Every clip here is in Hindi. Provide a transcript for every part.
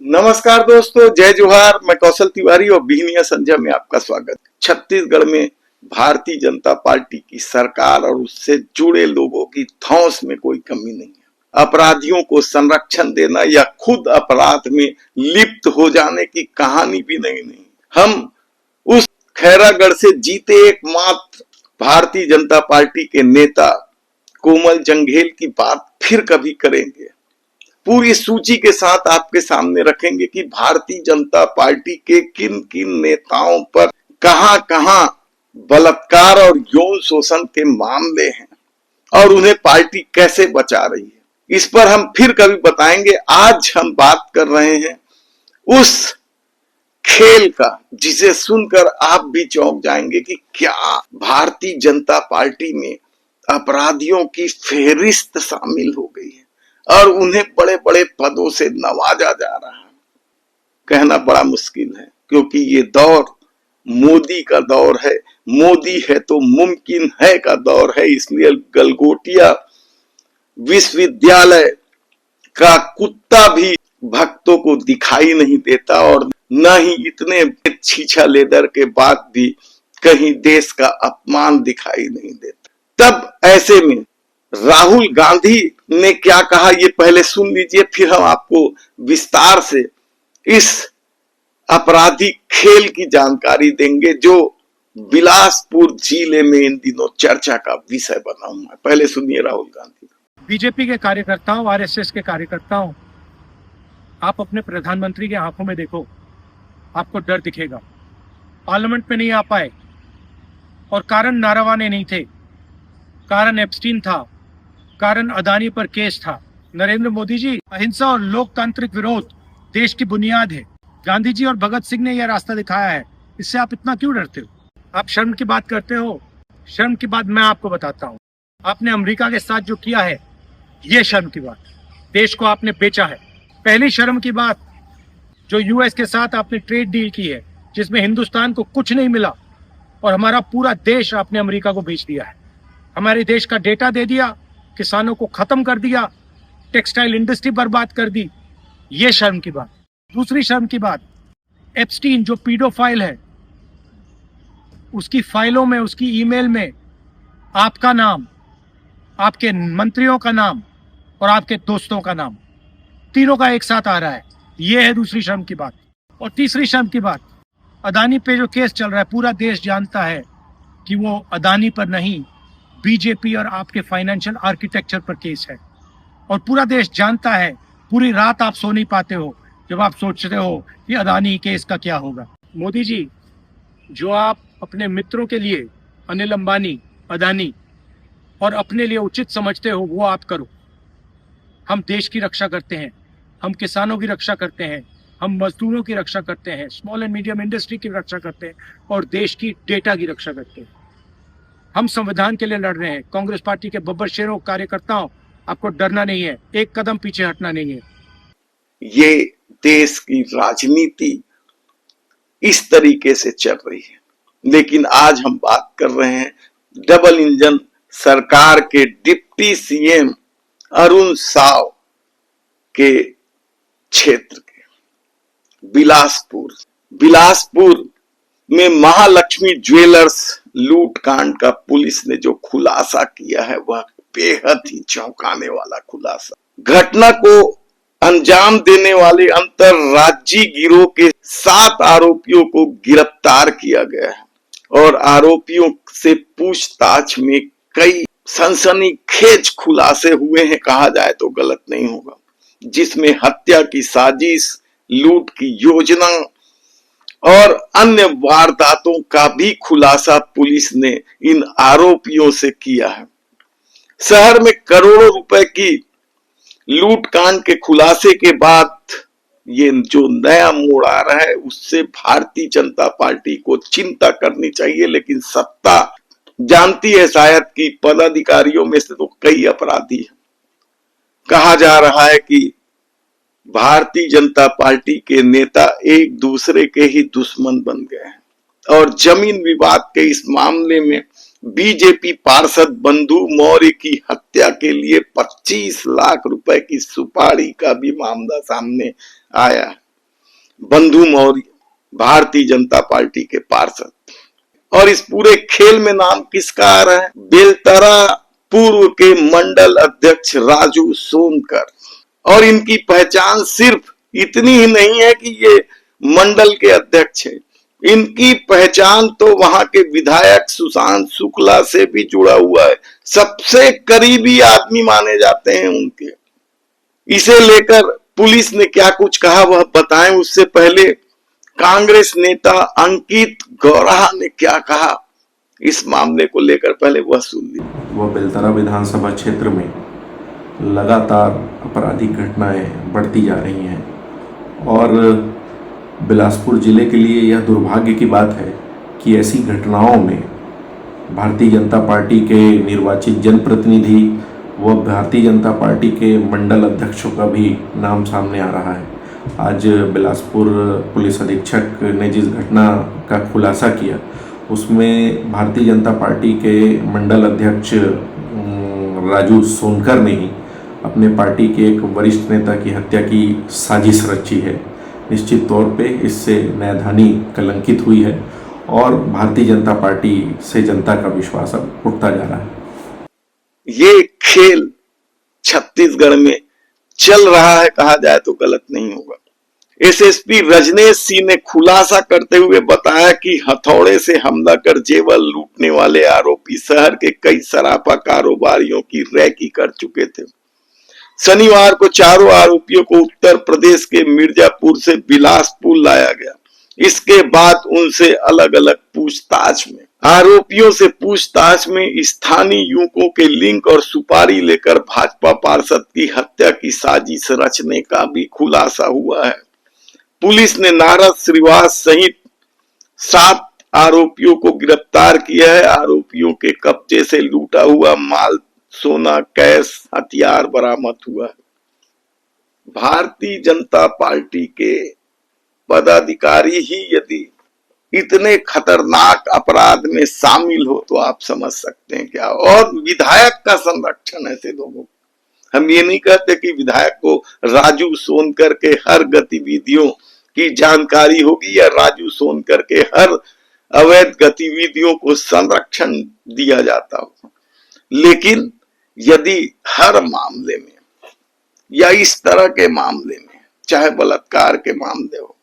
नमस्कार दोस्तों, जय जोहार। मैं कौशल तिवारी और बिहनिया संजय में आपका स्वागत। छत्तीसगढ़ में भारतीय जनता पार्टी की सरकार और उससे जुड़े लोगों की धौंस में कोई कमी नहीं है। अपराधियों को संरक्षण देना या खुद अपराध में लिप्त हो जाने की कहानी भी नहीं। हम उस खैरागढ़ से जीते एकमात्र भारतीय जनता पार्टी के नेता कोमल जंघेल की बात फिर कभी करेंगे। पूरी सूची के साथ आपके सामने रखेंगे कि भारतीय जनता पार्टी के किन किन नेताओं पर कहां कहां बलात्कार और यौन शोषण के मामले हैं और उन्हें पार्टी कैसे बचा रही है। इस पर हम फिर कभी बताएंगे। आज हम बात कर रहे हैं उस खेल का जिसे सुनकर आप भी चौंक जाएंगे कि क्या भारतीय जनता पार्टी में अपराधियों की फेहरिस्त शामिल हो गई है और उन्हें बड़े बड़े पदों से नवाजा जा रहा है। कहना बड़ा मुश्किल है क्योंकि ये दौर मोदी का दौर है। मोदी है तो मुमकिन है का दौर है। इसलिए गलगोटिया विश्वविद्यालय का कुत्ता भी भक्तों को दिखाई नहीं देता और न ही इतने छीछा लेदर के बाद भी कहीं देश का अपमान दिखाई नहीं देता। तब ऐसे में राहुल गांधी ने क्या कहा ये पहले सुन लीजिए, फिर हम आपको विस्तार से इस आपराधिक खेल की जानकारी देंगे जो बिलासपुर जिले में इन दिनों चर्चा का विषय बना हुआ है। पहले सुनिए राहुल गांधी। बीजेपी के कार्यकर्ताओं, आरएसएस के कार्यकर्ताओं, आप अपने प्रधानमंत्री के आंखों में देखो, आपको डर दिखेगा। पार्लियामेंट में नहीं आ पाए और कारण नारावाने नहीं थे, कारण एप्स्टीन था, कारण अदानी पर केस था। नरेंद्र मोदी जी, अहिंसा और लोकतांत्रिक विरोध देश की बुनियाद है। गांधी जी और भगत सिंह ने यह रास्ता दिखाया है। इससे आप इतना क्यों डरते हो? आप शर्म की बात करते हो। शर्म की बात मैं आपको बताता हूँ। आपने अमेरिका के साथ जो किया है, ये शर्म की बात। देश को आपने बेचा है। पहली शर्म की बात, जो यूएस के साथ आपने ट्रेड डील की है जिसमें हिंदुस्तान को कुछ नहीं मिला और हमारा पूरा देश आपने अमेरिका को बेच दिया है। हमारे देश का डेटा दे दिया, किसानों को खत्म कर दिया, टेक्सटाइल इंडस्ट्री बर्बाद कर दी। ये शर्म की बात। दूसरी शर्म की बात, एप्स्टीन जो पीडोफाइल है, उसकी फाइलों में, उसकी ईमेल में आपका नाम, आपके मंत्रियों का नाम और आपके दोस्तों का नाम, तीनों का एक साथ आ रहा है। ये है दूसरी शर्म की बात। और तीसरी शर्म की बात, अदानी पे जो केस चल रहा है, पूरा देश जानता है कि वो अदानी पर नहीं, बीजेपी और आपके फाइनेंशियल आर्किटेक्चर पर केस है। और पूरा देश जानता है, पूरी रात आप सो नहीं पाते हो जब आप सोचते हो कि अदानी केस का क्या होगा। मोदी जी, जो आप अपने मित्रों के लिए, अनिल अंबानी, अदानी, और अपने लिए उचित समझते हो वो आप करो। हम देश की रक्षा करते हैं, हम किसानों की रक्षा करते हैं, हम मजदूरों की रक्षा करते हैं, स्मॉल एंड मीडियम इंडस्ट्री की रक्षा करते हैं और देश की डेटा की रक्षा करते हैं। हम संविधान के लिए लड़ रहे हैं। कांग्रेस पार्टी के बब्बर शेरों, कार्यकर्ताओं, आपको डरना नहीं है, एक कदम पीछे हटना नहीं है। ये देश की राजनीति इस तरीके से चल रही है। लेकिन आज हम बात कर रहे हैं डबल इंजन सरकार के डिप्टी सीएम अरुण साव के क्षेत्र के बिलासपुर में महालक्ष्मी ज्वेलर्स लूट कांड का पुलिस ने जो खुलासा किया है वह बेहद ही चौंकाने वाला खुलासा। घटना को अंजाम देने वाले अंतरराज्यीय गिरोह के 7 आरोपियों को गिरफ्तार किया गया है और आरोपियों से पूछताछ में कई सनसनीखेज खुलासे हुए हैं, कहा जाए तो गलत नहीं होगा, जिसमें हत्या की साजिश, लूट की योजना और अन्य वारदातों का भी खुलासा पुलिस ने इन आरोपियों से किया है। शहर में करोड़ों रुपए की लूट कांड के खुलासे के बाद ये जो नया मोड़ आ रहा है उससे भारतीय जनता पार्टी को चिंता करनी चाहिए। लेकिन सत्ता जानती है शायद कि पदाधिकारियों में से तो कई अपराधी हैं। कहा जा रहा है कि भारतीय जनता पार्टी के नेता एक दूसरे के ही दुश्मन बन गए हैं और जमीन विवाद के इस मामले में बीजेपी पार्षद बंधु मौर्य की हत्या के लिए 25 लाख रुपए की सुपारी का भी मामला सामने आया। बंधु मौर्य भारतीय जनता पार्टी के पार्षद। और इस पूरे खेल में नाम किसका आ रहा है? बेलतरा पूर्व के मंडल अध्यक्ष राजू सोनकर। और इनकी पहचान सिर्फ इतनी ही नहीं है कि ये मंडल के अध्यक्ष है, इनकी पहचान तो वहां के विधायक सुशांत शुक्ला से भी जुड़ा हुआ है, सबसे करीबी आदमी माने जाते हैं उनके। इसे लेकर पुलिस ने क्या कुछ कहा वह बताएं, उससे पहले कांग्रेस नेता अंकित गौरहा ने क्या कहा इस मामले को लेकर पहले वह सुन लीजिए। वह बेलतरा विधानसभा क्षेत्र में लगातार आपराधिक घटनाएं बढ़ती जा रही हैं और बिलासपुर जिले के लिए यह दुर्भाग्य की बात है कि ऐसी घटनाओं में भारतीय जनता पार्टी के निर्वाचित जनप्रतिनिधि व भारतीय जनता पार्टी के मंडल अध्यक्षों का भी नाम सामने आ रहा है। आज बिलासपुर पुलिस अधीक्षक ने जिस घटना का खुलासा किया उसमें भारतीय जनता पार्टी के मंडल अध्यक्ष राजू सोनकर ने ही अपने पार्टी के एक वरिष्ठ नेता की हत्या की साजिश रची है। निश्चित तौर पे इससे नैधानी कलंकित हुई है और भारतीय जनता पार्टी से जनता का विश्वास अब उठता जा रहा है। ये खेल छत्तीसगढ़ में चल रहा है कहा जाए तो गलत नहीं होगा। एसएसपी रजनेश सिंह ने खुलासा करते हुए बताया कि हथौड़े से हमला कर जेवर लूटने वाले आरोपी शहर के कई सराफा कारोबारियों की रैकी कर चुके थे। शनिवार को चारों आरोपियों को उत्तर प्रदेश के मिर्जापुर से बिलासपुर लाया गया। इसके बाद उनसे अलग अलग पूछताछ में आरोपियों से पूछताछ में स्थानीय युवकों के लिंक और सुपारी लेकर भाजपा पार्षद की हत्या की साजिश रचने का भी खुलासा हुआ है। पुलिस ने नारद श्रीवास सहित 7 आरोपियों को गिरफ्तार किया है। आरोपियों के कब्जे से लूटा हुआ माल, सोना, कैश, हथियार बरामद हुआ है। भारतीय जनता पार्टी के पदाधिकारी ही यदि इतने खतरनाक अपराध में शामिल हो तो आप समझ सकते हैं क्या। और विधायक का संरक्षण ऐसे लोगों, हम ये नहीं कहते कि विधायक को राजू सोनकर के हर गतिविधियों की जानकारी होगी या राजू सोनकर के हर अवैध गतिविधियों को संरक्षण दिया जाता हो, लेकिन यदि हर मामले में या इस तरह के मामले में, चाहे बलात्कार के मामले हो,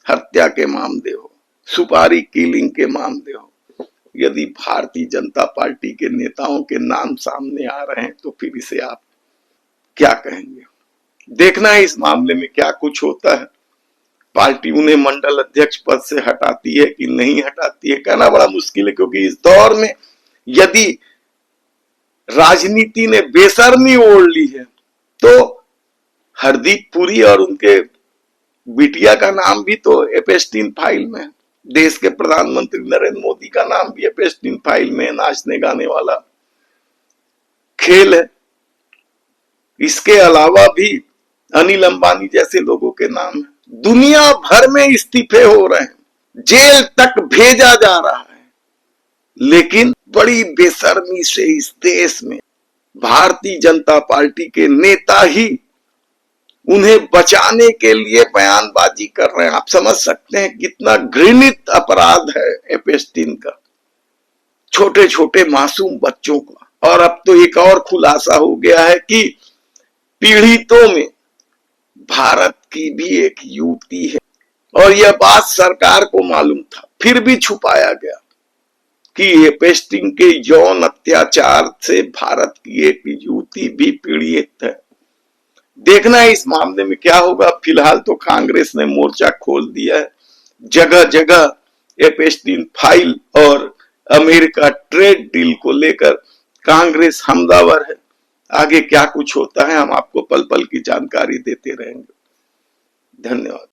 हत्या के मामले हो, सुपारी किलिंग के मामले हो, यदि भारतीय जनता पार्टी के नेताओं के नाम सामने आ रहे हैं तो फिर इसे आप क्या कहेंगे। देखना है इस मामले में क्या कुछ होता है। पार्टी उन्हें मंडल अध्यक्ष पद से हटाती है कि नहीं हटाती है, कहना बड़ा मुश्किल है, क्योंकि इस दौर में यदि राजनीति ने बेशर्मी ओढ़ ली है तो हरदीप पुरी और उनके बिटिया का नाम भी तो एपेस्टीन फाइल में है। देश के प्रधानमंत्री नरेंद्र मोदी का नाम भी एपेस्टीन फाइल में, नाचने गाने वाला खेल है। इसके अलावा भी अनिल अंबानी जैसे लोगों के नाम है। दुनिया भर में इस्तीफे हो रहे हैं, जेल तक भेजा जा रहा है, लेकिन बड़ी बेशर्मी से इस देश में भारतीय जनता पार्टी के नेता ही उन्हें बचाने के लिए बयानबाजी कर रहे हैं। आप समझ सकते हैं कितना घृणित अपराध है एपेस्टीन का, छोटे छोटे मासूम बच्चों का। और अब तो एक और खुलासा हो गया है कि पीड़ितों में भारत की भी एक युवती है, और यह बात सरकार को मालूम था, फिर भी छुपाया गया कि एपेस्टीन के यौन अत्याचार से भारत की एक युवती भी पीड़ित है। देखना है इस मामले में क्या होगा। फिलहाल तो कांग्रेस ने मोर्चा खोल दिया है, जगह जगह एपेस्टीन फाइल और अमेरिका ट्रेड डील को लेकर कांग्रेस हमलावर है। आगे क्या कुछ होता है हम आपको पल पल की जानकारी देते रहेंगे। धन्यवाद।